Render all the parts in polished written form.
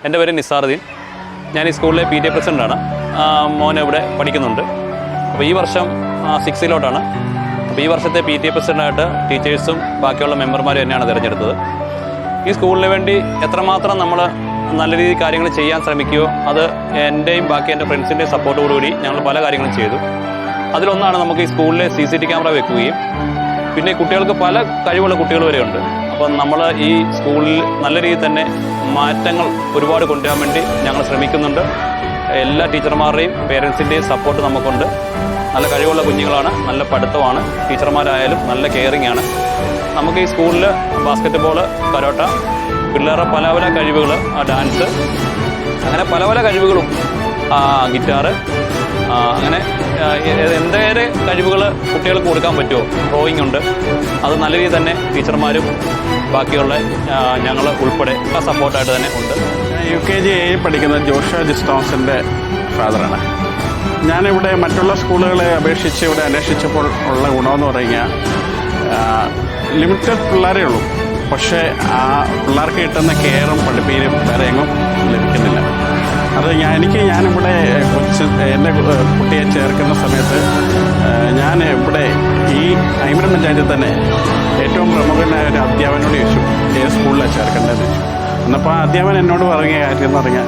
എൻ്റെ പേര് നിസാറുദ്ദീൻ. ഞാൻ ഈ സ്കൂളിലെ PTA പ്രസിഡൻ്റാണ്. മോൻ ഇവിടെ പഠിക്കുന്നുണ്ട്. അപ്പോൾ ഈ വർഷം 6th അപ്പോൾ ഈ വർഷത്തെ PTA പ്രസിഡൻ്റായിട്ട് ടീച്ചേഴ്സും ബാക്കിയുള്ള മെമ്പർമാരും തന്നെയാണ് തിരഞ്ഞെടുത്തത്. ഈ സ്കൂളിന് വേണ്ടി എത്രമാത്രം നമ്മൾ നല്ല രീതിയിൽ കാര്യങ്ങൾ ചെയ്യാൻ ശ്രമിക്കുകയോ അത് എൻ്റെയും ബാക്കി എൻ്റെ ഫ്രണ്ട്സിൻ്റെയും സപ്പോർട്ടോടുകൂടി ഞങ്ങൾ പല കാര്യങ്ങളും ചെയ്തു. അതിലൊന്നാണ് നമുക്ക് ഈ സ്കൂളിലെ CCTV ക്യാമറ വെക്കുകയും പിന്നെ കുട്ടികൾക്ക് പല കഴിവുള്ള കുട്ടികൾ വരെയുണ്ട്. അപ്പം നമ്മൾ ഈ സ്കൂളിൽ നല്ല രീതിയിൽ തന്നെ മാറ്റങ്ങൾ ഒരുപാട് കൊണ്ടുവരാൻ വേണ്ടി ഞങ്ങൾ ശ്രമിക്കുന്നുണ്ട്. എല്ലാ ടീച്ചർമാരുടെയും പേരൻസിൻ്റെയും സപ്പോർട്ട് നമുക്കുണ്ട്. നല്ല കഴിവുള്ള കുഞ്ഞുങ്ങളാണ്, നല്ല പഠിത്തമാണ്, ടീച്ചർമാരായാലും നല്ല കെയറിങ് ആണ്. നമുക്ക് ഈ സ്കൂളിൽ ബാസ്ക്കറ്റ് ബോൾ, കരോട്ട, പിള്ളേരുടെ പല പല കഴിവുകൾ, ഡാൻസ്, അങ്ങനെ പല പല കഴിവുകളും, ഗിറ്റാറ്, അങ്ങനെ എന്തേറെ കഴിവുകൾ കുട്ടികൾക്ക് കൊടുക്കാൻ പറ്റുമോ, ഡ്രോയിങ് ഉണ്ട്. അത് നല്ല രീതിയിൽ തന്നെ ടീച്ചർമാരും ബാക്കിയുള്ള ഞങ്ങൾ ഉൾപ്പെടെ സപ്പോർട്ടായിട്ട് തന്നെ ഉണ്ട്. UKG പഠിക്കുന്ന ജോഷ ജിസ്റ്റോൺസിൻ്റെ ഫാദറാണ്. ഞാനിവിടെ മറ്റുള്ള സ്കൂളുകളെ അപേക്ഷിച്ച് ഇവിടെ അന്വേഷിച്ചപ്പോൾ ഉള്ള ഗുണമെന്ന് പറഞ്ഞാൽ ലിമിറ്റഡ് പിള്ളേരേ ഉള്ളൂ. പക്ഷേ ആ പിള്ളേർക്ക് കിട്ടുന്ന കെയറും പഠിപ്പീരും വേറെ എങ്ങും ലഭിക്കുന്നില്ല. അത് ഞാനിവിടെ എൻ്റെ കുട്ടിയെ ചേർക്കുന്ന സമയത്ത് ഞാൻ ഇവിടെ ഈ ഐമനം പഞ്ചായത്തിൽ തന്നെ ഏറ്റവും പ്രമുഖനായ ഒരു അധ്യാപകനോട് ചോദിച്ചു ഏത് സ്കൂളിലാണ് ചേർക്കേണ്ടതെന്ന് ചോദിച്ചു. എന്നപ്പോൾ ആ അധ്യാപകൻ എന്നോട് പറഞ്ഞ കാര്യം എന്ന് പറഞ്ഞാൽ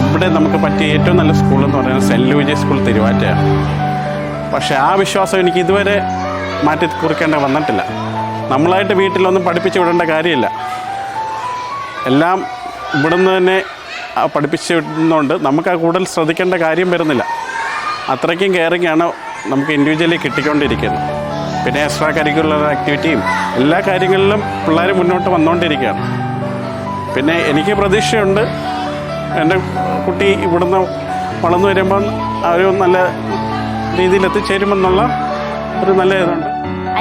ഇവിടെ നമുക്ക് പറ്റിയ ഏറ്റവും നല്ല സ്കൂളെന്ന് പറയുന്നത് സെൻറ്റ് ലൂയിസ് സ്കൂൾ തിരുവാറ്റയാണ്. പക്ഷേ ആ വിശ്വാസം എനിക്ക് ഇതുവരെ മാറ്റി കുറിക്കേണ്ട വന്നിട്ടില്ല. നമ്മളായിട്ട് വീട്ടിലൊന്നും പഠിപ്പിച്ച് വിടേണ്ട കാര്യമില്ല. എല്ലാം ഇവിടുന്ന് തന്നെ പഠിപ്പിച്ച് വിടുന്നതുകൊണ്ട് നമുക്ക് ആ കൂടുതൽ ശ്രദ്ധിക്കേണ്ട കാര്യം വരുന്നില്ല. അത്രയ്ക്കും കെയറിങ്ങാണ് നമുക്ക് ഇൻഡിവിജ്വലി കിട്ടിക്കൊണ്ടിരിക്കുന്നത്. പിന്നെ എക്സ്ട്രാ കരിക്കുലർ ആക്ടിവിറ്റിയും എല്ലാ കാര്യങ്ങളിലും പിള്ളേർ മുന്നോട്ട് വന്നുകൊണ്ടിരിക്കുകയാണ്. പിന്നെ എനിക്ക് പ്രതീക്ഷയുണ്ട് എൻ്റെ കുട്ടി ഇവിടുന്ന് വളർന്നു വരുമ്പം ഒരു നല്ല രീതിയിൽ എത്തിച്ചേരുമെന്നുള്ള ഒരു നല്ല ഇതുണ്ട്.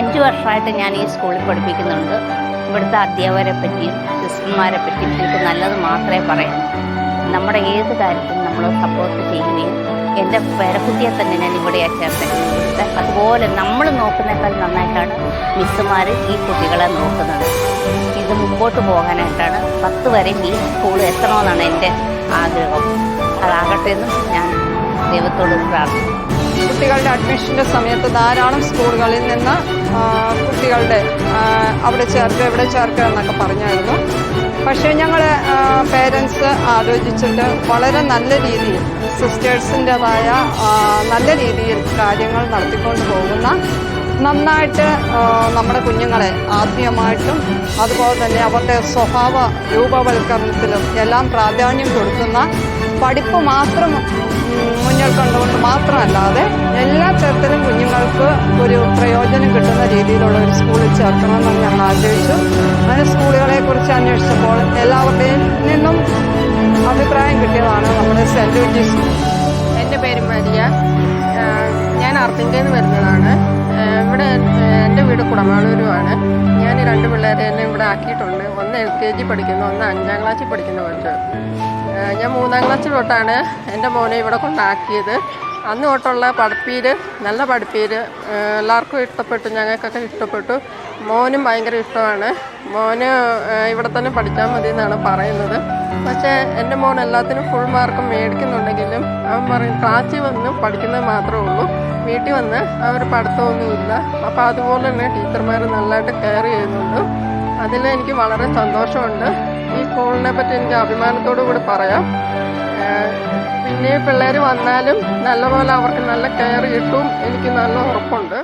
5 വർഷമായിട്ട് ഞാൻ ഈ സ്കൂളിൽ പഠിപ്പിക്കുന്നുണ്ട്. ഇവിടുത്തെ അധ്യാപകരെ പറ്റിയും സിസ്റ്റർമാരെ പറ്റിയും എനിക്ക് നല്ലത് മാത്രമേ പറയാം. നമ്മുടെ ഏത് കാര്യത്തിലും നമ്മൾ സപ്പോർട്ട് ചെയ്യുകയും എൻ്റെ പേരക്കുട്ടിയെ തന്നെ ഞാൻ ഇവിടെയാണ് ചേർത്തേക്കുന്നത്. അതുപോലെ നമ്മൾ നോക്കുന്നേക്കാൾ നന്നായിട്ടാണ് മിസ്സുമാർ ഈ കുട്ടികളെ നോക്കുന്നത്. ഇത് മുമ്പോട്ട് പോകാനായിട്ടാണ് 10 വരെ ഈ സ്കൂൾ എത്തണമെന്നാണ് എൻ്റെ ആഗ്രഹം. അതാകട്ടെ എന്നും ഞാൻ ദൈവത്തോട് പ്രാർത്ഥിക്കുന്നു. കുട്ടികളുടെ അഡ്മിഷൻ്റെ സമയത്ത് ധാരാളം സ്കൂളുകളിൽ നിന്ന് കുട്ടികളുടെ അവിടെ ചേർക്കുക ഇവിടെ ചേർക്കുക എന്നൊക്കെ പറഞ്ഞായിരുന്നു. പക്ഷേ ഞങ്ങൾ പേരൻസ് ആലോചിച്ചിട്ട് വളരെ നല്ല രീതിയിൽ സിസ്റ്റേഴ്സിൻ്റെതായ നല്ല രീതിയിൽ കാര്യങ്ങൾ നടത്തിക്കൊണ്ട് പോകുന്ന നന്നായിട്ട് നമ്മുടെ കുഞ്ഞുങ്ങളെ ആത്മീയമായിട്ടും അതുപോലെ തന്നെ അവരുടെ സ്വഭാവ രൂപവൽക്കരണത്തിലും എല്ലാം പ്രാധാന്യം കൊടുക്കുന്ന പഠിപ്പ് മാത്രം മുന്നിൽ കണ്ടുകൊണ്ട് മാത്രമല്ലാതെ എല്ലാ തരത്തിലും കുഞ്ഞുങ്ങൾക്ക് ഒരു പ്രയോജനം കിട്ടുന്ന രീതിയിലുള്ള ഒരു സ്കൂളിൽ ചേർക്കണമെന്ന് ഞങ്ങൾ ആഗ്രഹിച്ചു. അങ്ങനെ സ്കൂളുകളെക്കുറിച്ച് അന്വേഷിച്ചപ്പോൾ എല്ലാവരുടെയും നിന്നും അഭിപ്രായം കിട്ടിയതാണ് നമ്മുടെ സെൻറ്റ് ലൂയിസ് സ്കൂൾ. എൻ്റെ പേര് മരിയ. ഞാൻ അർത്തിങ്കയിൽ നിന്ന് വരുന്നതാണ്. ഇവിടെ എൻ്റെ വീട് കുടമാളൂരുമാണ്. ഞാൻ 2 പിള്ളേരെ എന്നെ ഇവിടെ ആക്കിയിട്ടുണ്ട്. ഒന്ന് LKG പഠിക്കുന്നു, ഒന്ന് 5ാം ക്ലാസ്സിൽ പഠിക്കുന്ന കുട്ടി. ഞാൻ 3ാം ക്ലാസ്സിൽ തൊട്ടാണ് എൻ്റെ മോനെ ഇവിടെ കൊണ്ടാക്കിയത്. അന്ന് തൊട്ടുള്ള പഠിപ്പീര്, നല്ല പഠിപ്പീര് എല്ലാവർക്കും ഇഷ്ടപ്പെട്ടു, ഞങ്ങൾക്കൊക്കെ ഇഷ്ടപ്പെട്ടു. മോനും ഭയങ്കര ഇഷ്ടമാണ്. മോന് ഇവിടെ തന്നെ പഠിച്ചാൽ മതി എന്നാണ് പറയുന്നത്. പക്ഷേ എൻ്റെ മോൻ എല്ലാത്തിനും ഫുൾ മാർക്ക് മേടിക്കുന്നുണ്ടെങ്കിലും അവൻ പറയും ക്ലാസ്സിൽ വന്ന് പഠിക്കുന്നത് മാത്രമേ ഉള്ളൂ, വീട്ടിൽ വന്ന് അവർ പഠിത്തമൊന്നുമില്ല. അപ്പോൾ അതുപോലെ തന്നെ ടീച്ചർമാർ നല്ലതായിട്ട് കെയർ ചെയ്യുന്നുണ്ട്. അതിൽ എനിക്ക് വളരെ സന്തോഷമുണ്ട്. ഈ സ്കൂളിനെ പറ്റി എനിക്ക് അഭിമാനത്തോടു കൂടി പറയാം. പിന്നെ പിള്ളേർ വന്നാലും നല്ലപോലെ അവർക്ക് നല്ല കെയർ കിട്ടും, എനിക്ക് നല്ല ഉറപ്പുണ്ട്.